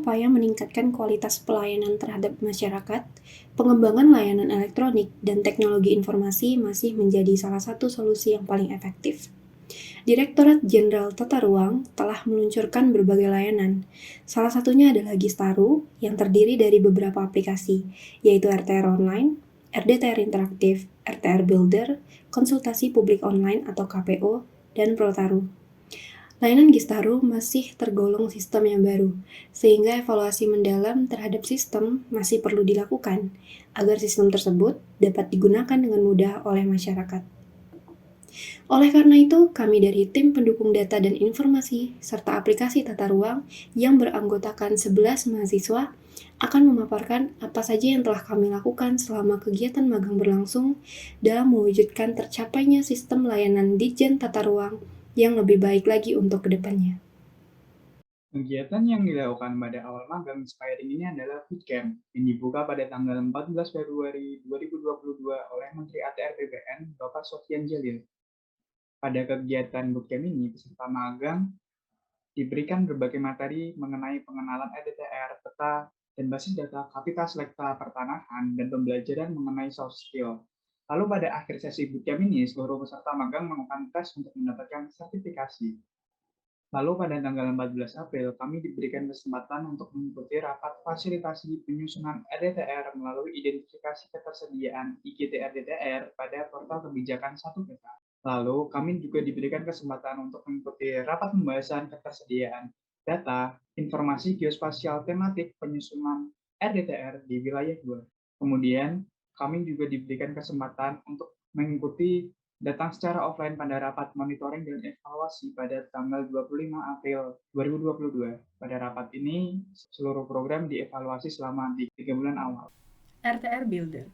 upaya meningkatkan kualitas pelayanan terhadap masyarakat, pengembangan layanan elektronik dan teknologi informasi masih menjadi salah satu solusi yang paling efektif. Direktorat Jenderal Tata Ruang telah meluncurkan berbagai layanan. Salah satunya adalah Gistaru yang terdiri dari beberapa aplikasi, yaitu RTR Online, RDTR Interaktif, RTR Builder, Konsultasi Publik Online atau KPO, dan Protaru. Layanan Gistaru masih tergolong sistem yang baru, sehingga evaluasi mendalam terhadap sistem masih perlu dilakukan agar sistem tersebut dapat digunakan dengan mudah oleh masyarakat. Oleh karena itu, kami dari tim pendukung data dan informasi serta aplikasi tata ruang yang beranggotakan 11 mahasiswa akan memaparkan apa saja yang telah kami lakukan selama kegiatan magang berlangsung dalam mewujudkan tercapainya sistem layanan Ditjen Tata Ruang yang lebih baik lagi untuk kedepannya. Kegiatan yang dilakukan pada awal magang Inspiring ini adalah bootcamp yang dibuka pada tanggal 14 Februari 2022 oleh Menteri ATR BPN, Bapak Sofyan Jalil. Pada kegiatan bootcamp ini, peserta magang diberikan berbagai materi mengenai pengenalan EDTR, peta, dan basis data Kapita Selekta Pertanahan, dan pembelajaran mengenai soft skill. Lalu pada akhir sesi bootcamp ini, seluruh peserta magang melakukan tes untuk mendapatkan sertifikasi. Lalu pada tanggal 14 April, kami diberikan kesempatan untuk mengikuti rapat fasilitasi penyusunan RDTR melalui identifikasi ketersediaan IGT RDTR pada portal kebijakan 1 Peta. Lalu, kami juga diberikan kesempatan untuk mengikuti rapat pembahasan ketersediaan data informasi geospasial tematik penyusunan RDTR di wilayah 2. Kemudian, kami juga diberikan kesempatan untuk mengikuti datang secara offline pada rapat monitoring dan evaluasi pada tanggal 25 April 2022. Pada rapat ini, seluruh program dievaluasi selama 3 bulan awal. RTR Builder.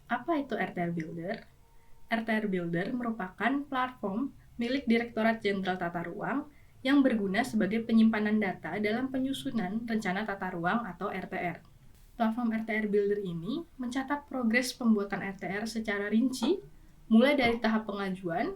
Apa itu RTR Builder? RTR Builder merupakan platform milik Direktorat Jenderal Tata Ruang yang berguna sebagai penyimpanan data dalam penyusunan rencana tata ruang atau RTR. Platform RTR Builder ini mencatat progres pembuatan RTR secara rinci, mulai dari tahap pengajuan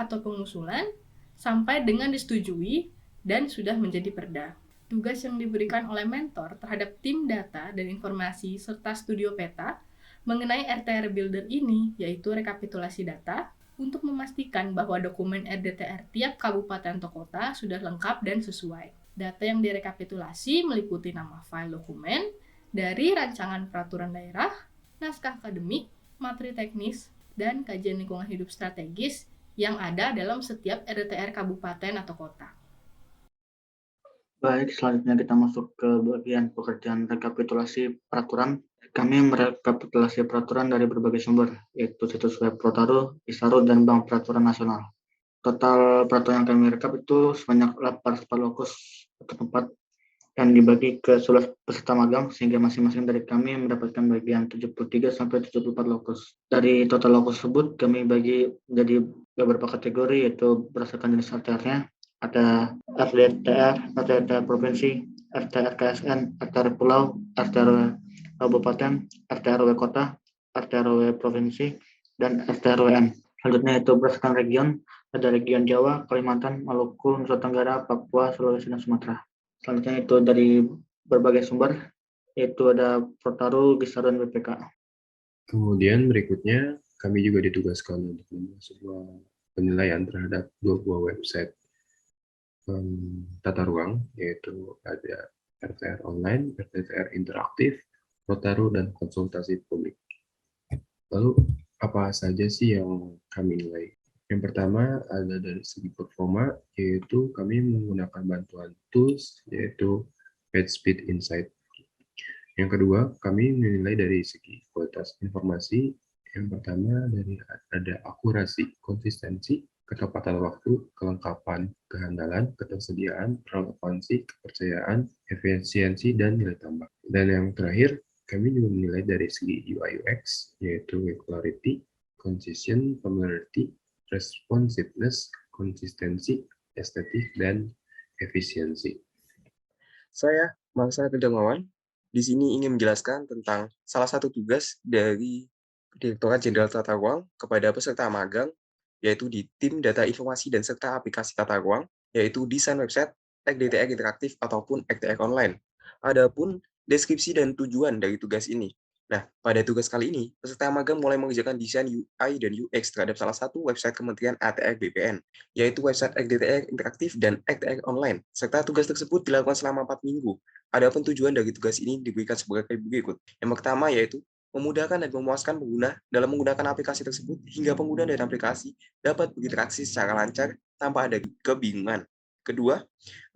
atau pengusulan sampai dengan disetujui dan sudah menjadi perda. Tugas yang diberikan oleh mentor terhadap tim data dan informasi serta studio peta mengenai RTR Builder ini yaitu rekapitulasi data untuk memastikan bahwa dokumen RDTR tiap kabupaten atau kota sudah lengkap dan sesuai. Data yang direkapitulasi meliputi nama file dokumen, dari rancangan peraturan daerah, naskah akademik, materi teknis, dan kajian lingkungan hidup strategis yang ada dalam setiap RDTR kabupaten atau kota. Baik, selanjutnya kita masuk ke bagian pekerjaan rekapitulasi peraturan. Kami merekapitulasi peraturan dari berbagai sumber, yaitu situs web Protaru, Gisaru, dan Bank Peraturan Nasional. Total peraturan yang kami rekap itu sebanyak 800 lokus atau tempat yang dibagi ke 11 peserta magang sehingga masing-masing dari kami mendapatkan bagian 73 sampai 74 lokus. Dari total lokus tersebut kami bagi menjadi beberapa kategori yaitu berdasarkan jenis RTR-nya. Ada RDTR, RDTR Provinsi, RTR KSN, RTR Pulau, RTR Kabupaten, RTRW Kota, RTRW Provinsi, dan RTRWN. Selanjutnya itu berdasarkan region, ada region Jawa, Kalimantan, Maluku, Nusa Tenggara, Papua, Sulawesi, dan Sumatera. Selanjutnya itu dari berbagai sumber, yaitu ada Protaru, Gisaru, dan BPK. Kemudian berikutnya kami juga ditugaskan untuk membuat sebuah penilaian terhadap dua buah website tata ruang, yaitu ada RTR Online, RTR Interaktif, Protaru, dan Konsultasi Publik. Lalu apa saja sih yang kami nilai? Yang pertama ada dari segi performa, yaitu kami menggunakan bantuan tools, yaitu PageSpeed Insight. Yang kedua, kami menilai dari segi kualitas informasi. Yang pertama dari ada akurasi, konsistensi, ketepatan waktu, kelengkapan, kehandalan, ketersediaan, relevansi, kepercayaan, efisiensi, dan nilai tambah. Dan yang terakhir, kami juga menilai dari segi UI UX, yaitu clarity, concision, familiarity, responsiveness, konsistensi, estetik, dan efisiensi. Saya, Marsa Kedengawan, di sini ingin menjelaskan tentang salah satu tugas dari Direktorat Jenderal Tata Ruang kepada peserta magang, yaitu di tim data informasi dan serta aplikasi tata ruang, yaitu desain website XDTR interaktif ataupun XDR online. Adapun deskripsi dan tujuan dari tugas ini. Nah, pada tugas kali ini, peserta magang mulai mengerjakan desain UI dan UX terhadap salah satu website Kementerian ATR BPN, yaitu website XDTR interaktif dan XDR online, serta tugas tersebut dilakukan selama 4 minggu. Adapun tujuan dari tugas ini diberikan sebagai berikut. Yang pertama yaitu memudahkan dan memuaskan pengguna dalam menggunakan aplikasi tersebut hingga pengguna dan aplikasi dapat berinteraksi secara lancar tanpa ada kebingungan. Kedua,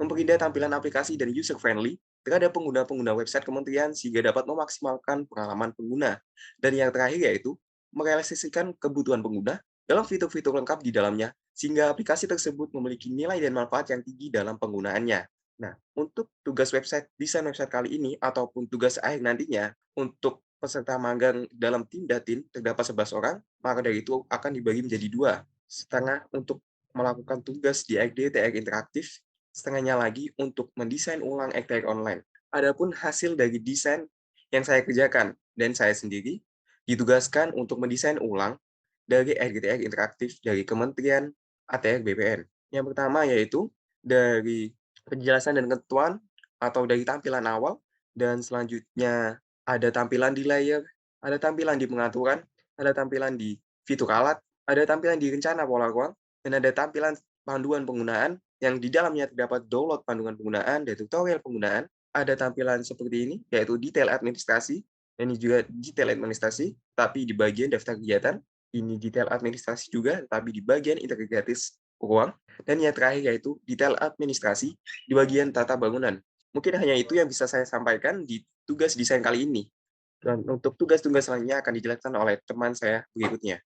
memperindah tampilan aplikasi dan user-friendly terhadap pengguna-pengguna website kementerian sehingga dapat memaksimalkan pengalaman pengguna. Dan yang terakhir yaitu merealisasikan kebutuhan pengguna dalam fitur-fitur lengkap di dalamnya sehingga aplikasi tersebut memiliki nilai dan manfaat yang tinggi dalam penggunaannya. Nah, untuk tugas desain website kali ini ataupun tugas akhir nantinya untuk peserta magang dalam tim Datin terdapat 11 orang, maka dari itu akan dibagi menjadi 2. Setengah untuk melakukan tugas di XDTR interaktif, setengahnya lagi untuk mendesain ulang XDTR online. Adapun hasil dari desain yang saya kerjakan dan saya sendiri ditugaskan untuk mendesain ulang dari XDTR interaktif dari Kementerian ATR BPN. Yang pertama yaitu dari penjelasan dan ketentuan atau dari tampilan awal, dan selanjutnya ada tampilan di layer, ada tampilan di pengaturan, ada tampilan di fitur alat, ada tampilan di rencana pola ruang, dan ada tampilan panduan penggunaan yang di dalamnya terdapat download panduan penggunaan dan tutorial penggunaan. Ada tampilan seperti ini, yaitu detail administrasi, dan ini juga detail administrasi, tapi di bagian daftar kegiatan. Ini detail administrasi juga, tapi di bagian integratis ruang. Dan yang terakhir yaitu detail administrasi di bagian tata bangunan. Mungkin hanya itu yang bisa saya sampaikan di tugas desain kali ini. Dan untuk tugas-tugas selanjutnya akan dijelaskan oleh teman saya berikutnya.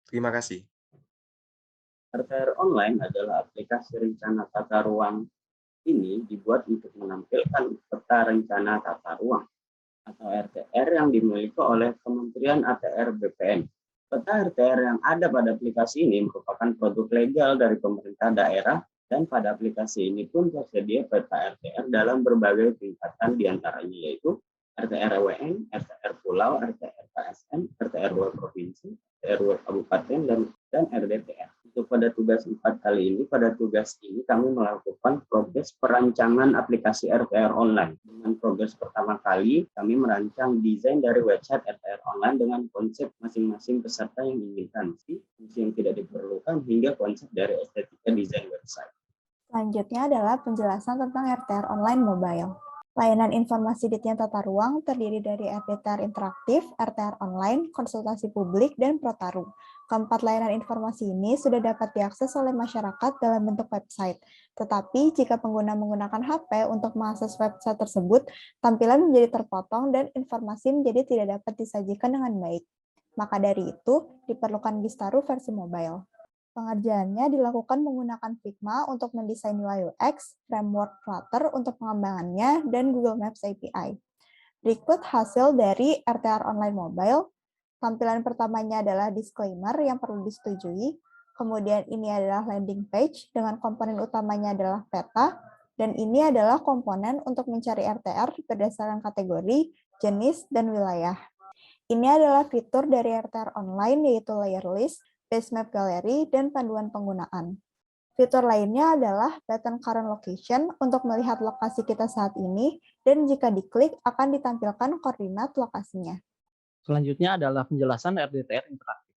Terima kasih. RTR Online adalah aplikasi rencana tata ruang. Ini dibuat untuk menampilkan peta rencana tata ruang atau RTR yang dimiliki oleh Kementerian ATR BPN. Peta RTR yang ada pada aplikasi ini merupakan produk legal dari pemerintah daerah, dan pada aplikasi ini pun tersedia peta RTR dalam berbagai tingkatan, diantaranya yaitu RTR WN, RTR Pulau, RTR KSN, RTR Provinsi, RTR Kabupaten, dan RDTR. Untuk pada tugas 4 kali ini, pada tugas ini kami melakukan progres perancangan aplikasi RTR online. Dengan progres pertama kali, kami merancang desain dari website RTR online dengan konsep masing-masing peserta yang diinginkan, fungsi yang tidak diperlukan, hingga konsep dari estetika desain website. Selanjutnya adalah penjelasan tentang RTR Online Mobile. Layanan informasi Ditjen Tata Ruang terdiri dari RDTR Interaktif, RTR Online, Konsultasi Publik, dan Protaru. Keempat layanan informasi ini sudah dapat diakses oleh masyarakat dalam bentuk website. Tetapi jika pengguna menggunakan HP untuk mengakses website tersebut, tampilan menjadi terpotong dan informasi menjadi tidak dapat disajikan dengan baik. Maka dari itu, diperlukan Gistaru versi mobile. Pengerjaannya dilakukan menggunakan Figma untuk mendesain UI UX, framework Flutter untuk pengembangannya, dan Google Maps API. Berikut hasil dari RTR Online Mobile. Tampilan pertamanya adalah disclaimer yang perlu disetujui, kemudian ini adalah landing page dengan komponen utamanya adalah peta, dan ini adalah komponen untuk mencari RTR berdasarkan kategori, jenis, dan wilayah. Ini adalah fitur dari RTR Online yaitu layer list, base map gallery, dan panduan penggunaan. Fitur lainnya adalah button current location untuk melihat lokasi kita saat ini, dan jika diklik akan ditampilkan koordinat lokasinya. Selanjutnya adalah penjelasan RDTR Interaktif.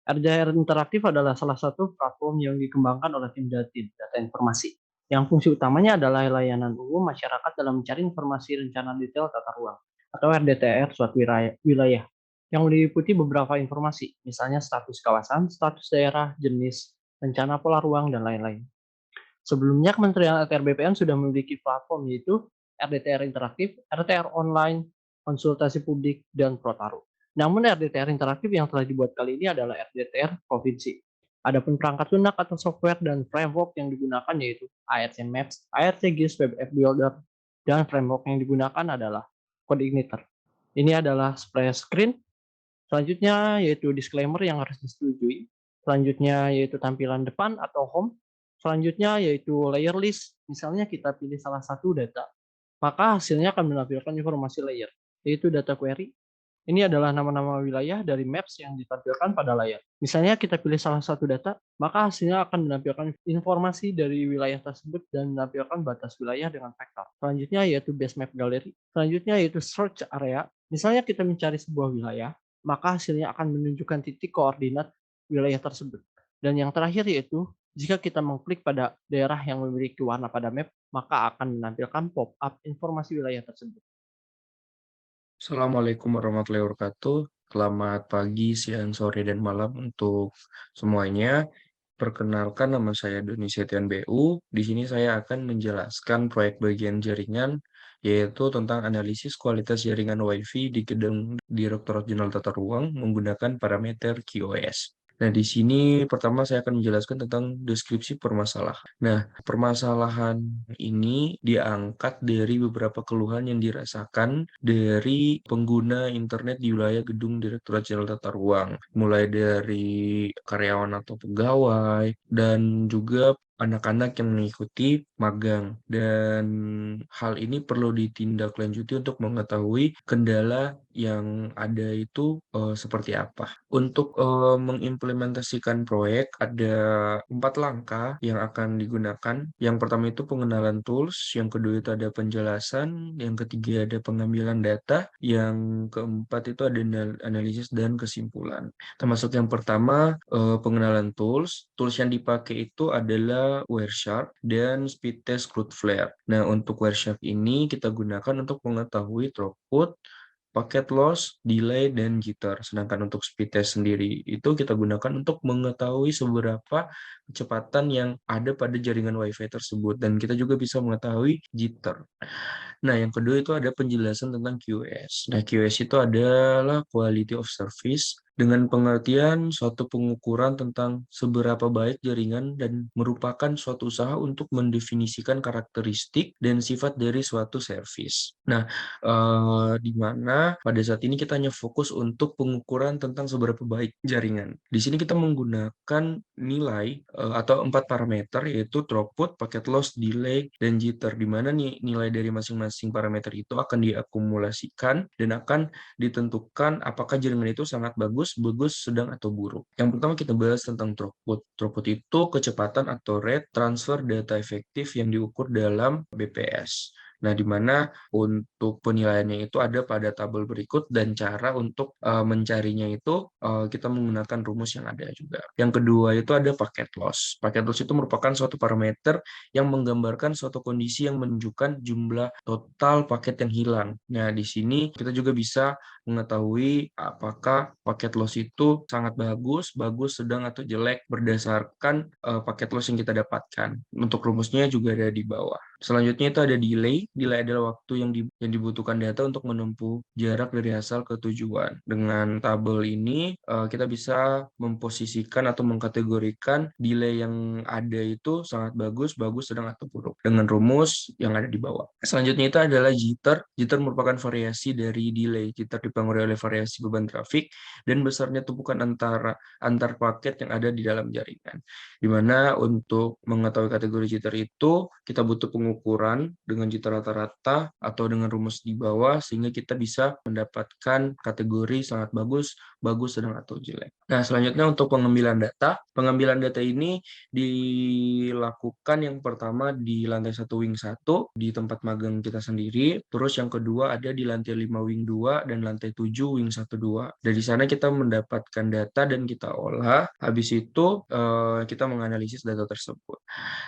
RDTR Interaktif adalah salah satu platform yang dikembangkan oleh tim Datin, Data Informasi, yang fungsi utamanya adalah layanan umum masyarakat dalam mencari informasi rencana detail tata ruang, atau RDTR suatu wilayah, yang meliputi beberapa informasi, misalnya status kawasan, status daerah, jenis, rencana pola ruang, dan lain-lain. Sebelumnya, Kementerian ATR BPN sudah memiliki platform yaitu RDTR Interaktif, RTR Online, Konsultasi Publik, dan Protaru. Namun RDTR Interaktif yang telah dibuat kali ini adalah RDTR Provinsi. Adapun perangkat lunak atau software dan framework yang digunakan yaitu ARC Maps, ARC GIS Web App Builder, dan framework yang digunakan adalah Codeigniter. Ini adalah splash screen. Selanjutnya yaitu disclaimer yang harus disetujui. Selanjutnya yaitu tampilan depan atau home. Selanjutnya yaitu layer list. Misalnya kita pilih salah satu data, maka hasilnya akan menampilkan informasi layer, yaitu data query, Ini adalah nama-nama wilayah dari maps yang ditampilkan pada layar. Misalnya kita pilih salah satu data, maka hasilnya akan menampilkan informasi dari wilayah tersebut dan menampilkan batas wilayah dengan vektor. Selanjutnya yaitu base map gallery. Selanjutnya yaitu search area. Misalnya kita mencari sebuah wilayah, maka hasilnya akan menunjukkan titik koordinat wilayah tersebut. Dan yang terakhir yaitu jika kita mengklik pada daerah yang memiliki warna pada map, maka akan menampilkan pop-up informasi wilayah tersebut. Assalamualaikum warahmatullahi wabarakatuh. Selamat pagi, siang, sore, dan malam untuk semuanya. Perkenalkan, nama saya Doni Setian BU. Di sini saya akan menjelaskan proyek bagian jaringan, yaitu tentang analisis kualitas jaringan Wi-Fi di gedung Direktorat Jenderal Tata Ruang menggunakan parameter QoS. Nah, di sini pertama saya akan menjelaskan tentang deskripsi permasalahan. Nah, permasalahan ini diangkat dari beberapa keluhan yang dirasakan dari pengguna internet di wilayah gedung Direktorat Jenderal Tata Ruang, mulai dari karyawan atau pegawai, dan juga anak-anak yang mengikuti magang. Dan hal ini perlu ditindaklanjuti untuk mengetahui kendala yang ada itu seperti apa. Untuk mengimplementasikan proyek ada 4 langkah yang akan digunakan. Yang pertama itu pengenalan tools, yang kedua itu ada penjelasan, yang ketiga ada pengambilan data, yang keempat itu ada analisis dan kesimpulan. Termasuk yang pertama pengenalan tools. Tools yang dipakai itu adalah Wireshark dan Speedtest Cloudflare. Nah, untuk Wireshark ini kita gunakan untuk mengetahui throughput, paket loss, delay, dan jitter. Sedangkan untuk speed test sendiri itu kita gunakan untuk mengetahui seberapa kecepatan yang ada pada jaringan Wi-Fi tersebut. Dan kita juga bisa mengetahui jitter. Nah, yang kedua itu ada penjelasan tentang QoS. Nah, QoS itu adalah Quality of Service dengan pengertian suatu pengukuran tentang seberapa baik jaringan dan merupakan suatu usaha untuk mendefinisikan karakteristik dan sifat dari suatu service. Nah, di mana pada saat ini kita hanya fokus untuk pengukuran tentang seberapa baik jaringan. Di sini kita menggunakan nilai atau 4 parameter yaitu throughput, packet loss, delay, dan jitter, di mana nilai dari masing-masing parameter itu akan diakumulasikan dan akan ditentukan apakah jaringan itu sangat bagus, sedang, atau buruk. Yang pertama kita bahas tentang throughput. Throughput itu kecepatan atau rate transfer data efektif yang diukur dalam BPS. Nah, di mana untuk penilaiannya itu ada pada tabel berikut dan cara untuk mencarinya itu kita menggunakan rumus yang ada juga. Yang kedua itu ada packet loss. Packet loss itu merupakan suatu parameter yang menggambarkan suatu kondisi yang menunjukkan jumlah total paket yang hilang. Nah, di sini kita juga bisa mengetahui apakah paket loss itu sangat bagus, sedang, atau jelek berdasarkan paket loss yang kita dapatkan. Untuk rumusnya juga ada di bawah. Selanjutnya itu ada delay. Delay adalah waktu yang dibutuhkan data untuk menempuh jarak dari asal ke tujuan. Dengan tabel ini kita bisa memposisikan atau mengkategorikan delay yang ada itu sangat bagus, sedang, atau buruk dengan rumus yang ada di bawah. Selanjutnya itu adalah jitter. Jitter merupakan variasi dari delay. Jitter dipengaruhi oleh variasi beban trafik dan besarnya tumpukan antar paket yang ada di dalam jaringan. Di mana untuk mengetahui kategori jitter itu kita butuh pengukuran dengan jitter rata-rata atau dengan rumus di bawah sehingga kita bisa mendapatkan kategori sangat bagus, sedang, atau jelek. Nah, selanjutnya untuk pengambilan data. Pengambilan data ini dilakukan yang pertama di lantai 1 wing 1 di tempat magang kita sendiri, terus yang kedua ada di lantai 5 wing 2 dan lantai 7 wing 1-2. Dari sana kita mendapatkan data dan kita olah, habis itu kita menganalisis data tersebut.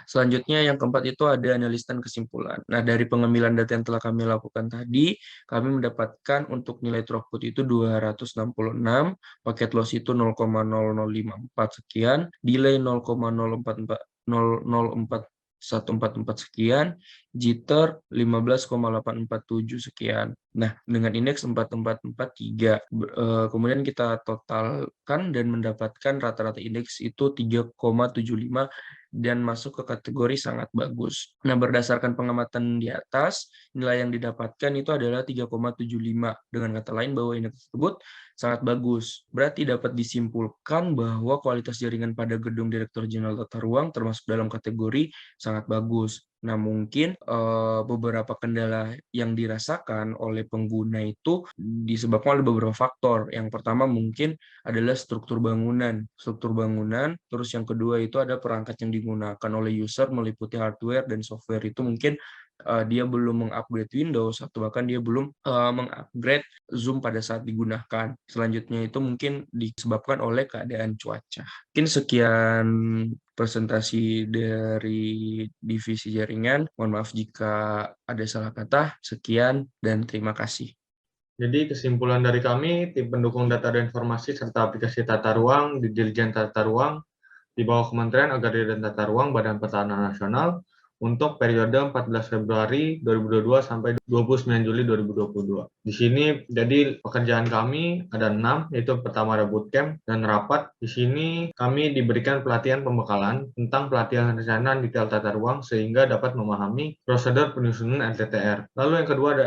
Selanjutnya yang keempat itu ada analis dan kesimpulan. Nah, dari pengambilan data yang telah kami lakukan tadi, kami mendapatkan untuk nilai throughput itu 266, paket loss itu 0,0054 sekian, delay 0,041444 sekian, jitter 15,847 sekian. Nah, dengan indeks 4443. Kemudian kita totalkan dan mendapatkan rata-rata indeks itu 3,75 dan masuk ke kategori sangat bagus. Nah, berdasarkan pengamatan di atas, nilai yang didapatkan itu adalah 3,75. Dengan kata lain bahwa indeks tersebut sangat bagus. Berarti dapat disimpulkan bahwa kualitas jaringan pada gedung Direktur Jenderal Tata Ruang termasuk dalam kategori sangat bagus. Nah, mungkin beberapa kendala yang dirasakan oleh pengguna itu disebabkan oleh beberapa faktor. Yang pertama mungkin adalah struktur bangunan. Terus yang kedua itu ada perangkat yang digunakan oleh user meliputi hardware dan software itu mungkin dia belum mengupgrade Windows atau bahkan dia belum mengupgrade Zoom pada saat digunakan. Selanjutnya itu mungkin disebabkan oleh keadaan cuaca. Mungkin sekian presentasi dari divisi jaringan. Mohon maaf jika ada salah kata. Sekian dan terima kasih. Jadi kesimpulan dari kami, tim pendukung data dan informasi serta aplikasi tata ruang di Dirjen Tata Ruang di bawah Kementerian Agraria dan Tata Ruang Badan Pertanahan Nasional untuk periode 14 Februari 2022 sampai 29 Juli 2022. Di sini jadi pekerjaan kami ada 6, yaitu pertama ada bootcamp dan rapat. Di sini kami diberikan pelatihan pembekalan tentang pelatihan rencana detail tata ruang sehingga dapat memahami prosedur penyusunan RTTR. Lalu yang kedua ada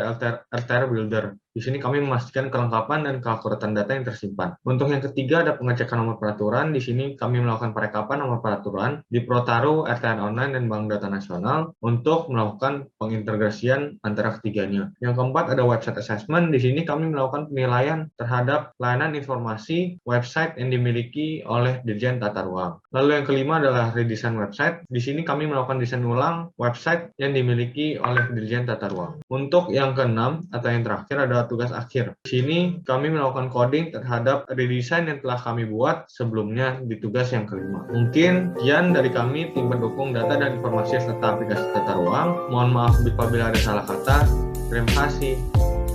RTR Builder. Di sini kami memastikan kelengkapan dan keakuratan data yang tersimpan. Untuk yang ketiga ada pengecekan nomor peraturan. Di sini kami melakukan perekapan nomor peraturan di Protaru, RTR Online, dan Bank Data Nasional untuk melakukan pengintegrasian antara ketiganya. Yang keempat ada website assessment. Di sini kami melakukan penilaian terhadap layanan informasi website yang dimiliki oleh Dirjen Tata Ruang. Lalu yang kelima adalah redesign website. Di sini kami melakukan desain ulang website yang dimiliki oleh Dirjen Tata Ruang. Untuk yang keenam atau yang terakhir ada tugas akhir. Di sini kami melakukan coding terhadap redesign yang telah kami buat sebelumnya di tugas yang kelima. Mungkin sekian dari kami tim pendukung data dan informasi serta aplikasi tata ruang. Mohon maaf apabila ada salah kata. Terima kasih.